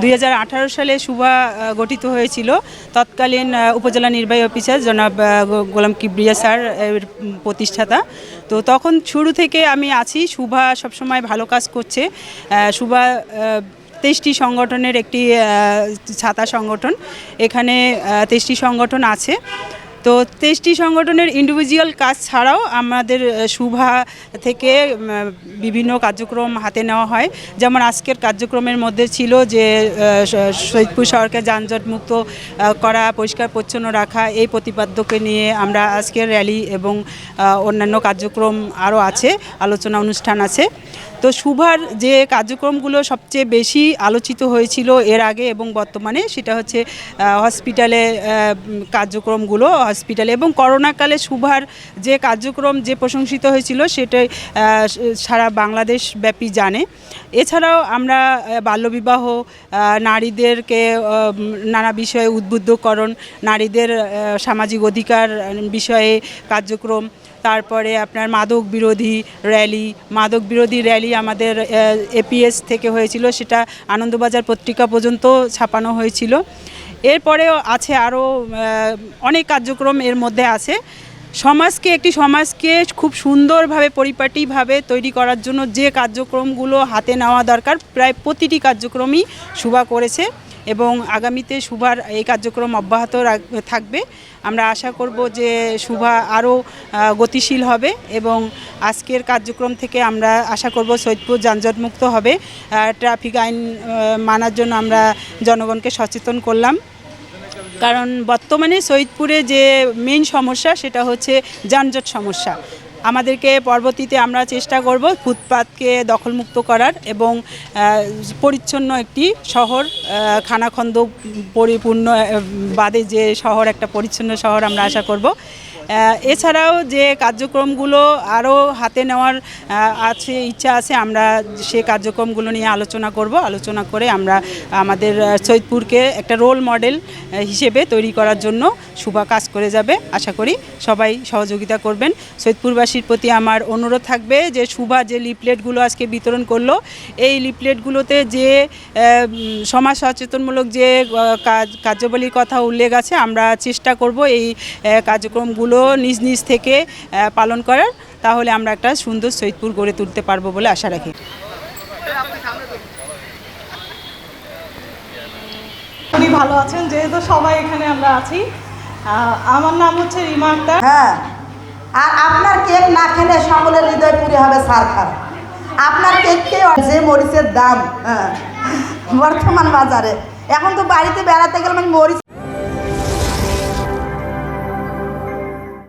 2018 সালে শুভা গঠিত হয়েছিল তৎকালীন উপজেলা নির্বাহী অফিসার জনাব গোলাম কিবরিয়া স্যার এর প্রতিষ্ঠাতা। তো তখন শুরু থেকে আমি আছি। শুভা সবসময় ভালো কাজ করছে। শুভা 23টি সংগঠনের একটি ছাতা সংগঠন। এখানে 23টি সংগঠন আছে। তো 23টি সংগঠনের ইন্ডিভিজুয়াল কাজ ছাড়াও আমাদের শুভা থেকে বিভিন্ন কার্যক্রম হাতে নেওয়া হয়। যেমন আজকের কার্যক্রমের মধ্যে ছিল যে সৈয়দপুর শহরকে যানজটমুক্ত করা, পরিষ্কার পরিচ্ছন্ন রাখা, এই প্রতিপাদ্যকে নিয়ে আমরা আজকের র্যালি এবং অন্যান্য কার্যক্রম আরও আছে, আলোচনা অনুষ্ঠান আছে। তো শুভার যে কার্যক্রমগুলো সবচেয়ে বেশি আলোচিত হয়েছিল এর আগে এবং বর্তমানে, সেটা হচ্ছে হসপিটালে কার্যক্রমগুলো, হসপিটালে এবং করোনাকালে শুভার যে কার্যক্রম যে প্রশংসিত হয়েছিল সেটাই সারা বাংলাদেশ ব্যাপী জানে। এছাড়াও আমরা বাল্যবিবাহ, নারীদেরকে নানা বিষয়ে উদ্বুদ্ধকরণ, নারীদের সামাজিক অধিকার বিষয়ে কার্যক্রম, তারপরে আপনার মাদক বিরোধী র্যালি আমাদের এপিএস থেকে হয়েছিল, সেটা আনন্দবাজার পত্রিকা পর্যন্ত ছাপানো হয়েছিল। এরপরেও আছে আরও অনেক কার্যক্রম এর মধ্যে আছে। একটি সমাজকে খুব সুন্দরভাবে পরিপাটিভাবে তৈরি করার জন্য যে কার্যক্রমগুলো হাতে নেওয়া দরকার, প্রায় প্রতিটি কার্যক্রমই শুভা করেছে এবং আগামীতে শুভার এই কার্যক্রম অব্যাহত থাকবে। আমরা আশা করব যে শুভা আরও গতিশীল হবে এবং আজকের কার্যক্রম থেকে আমরা আশা করব সৈয়দপুর যানজটমুক্ত হবে। ট্রাফিক আইন মানার জন্য আমরা জনগণকে সচেতন করলাম, কারণ বর্তমানে সৈয়দপুরে যে মেইন সমস্যা সেটা হচ্ছে যানজট সমস্যা। আমাদেরকে পরবর্তীতে আমরা চেষ্টা করব ফুটপাতকে দখলমুক্ত করার এবং পরিচ্ছন্ন একটি শহর, খানাখন্দ পরিপূর্ণ বাদে যে শহর, একটা পরিচ্ছন্ন শহর আমরা আশা করব। এছাড়াও যে কার্যক্রমগুলো আরও হাতে নেওয়ার ইচ্ছা আছে, আমরা সে কার্যক্রমগুলো নিয়ে আলোচনা করে আমরা আমাদের সৈয়দপুরকে একটা রোল মডেল হিসেবে তৈরি করার জন্য শুভা কাজ করে যাবে। আশা করি সবাই সহযোগিতা করবেন। সৈয়দপুরবাসীর প্রতি আমার অনুরোধ থাকবে যে শুভা যে লিফলেটগুলো আজকে বিতরণ করলো, এই লিফলেটগুলোতে যে সমাজ সচেতনমূলক যে কার্যাবলীর কথা উল্লেখ আছে, আমরা চেষ্টা করব এই কার্যক্রমগুলো নিজ নিজ থেকে পালন করার। তাহলে আমরা একটা সুন্দর সৈয়দপুর গড়ে তুলতে পারবো বলে আশা রাখি। উনি ভালো আছেন, যেহেতু সবাই এখানে আমরা আছি। আমার নাম হচ্ছে রিমা আক্তার। হ্যাঁ, আর আপনার কেক না খেলে সকলের হৃদয় পুরে হবে সারখার। আপনার কেককে যে মরিচের দাম বর্তমান বাজারে, এখন তো বাড়িতে বেড়াতে গেলে মানে মরিচ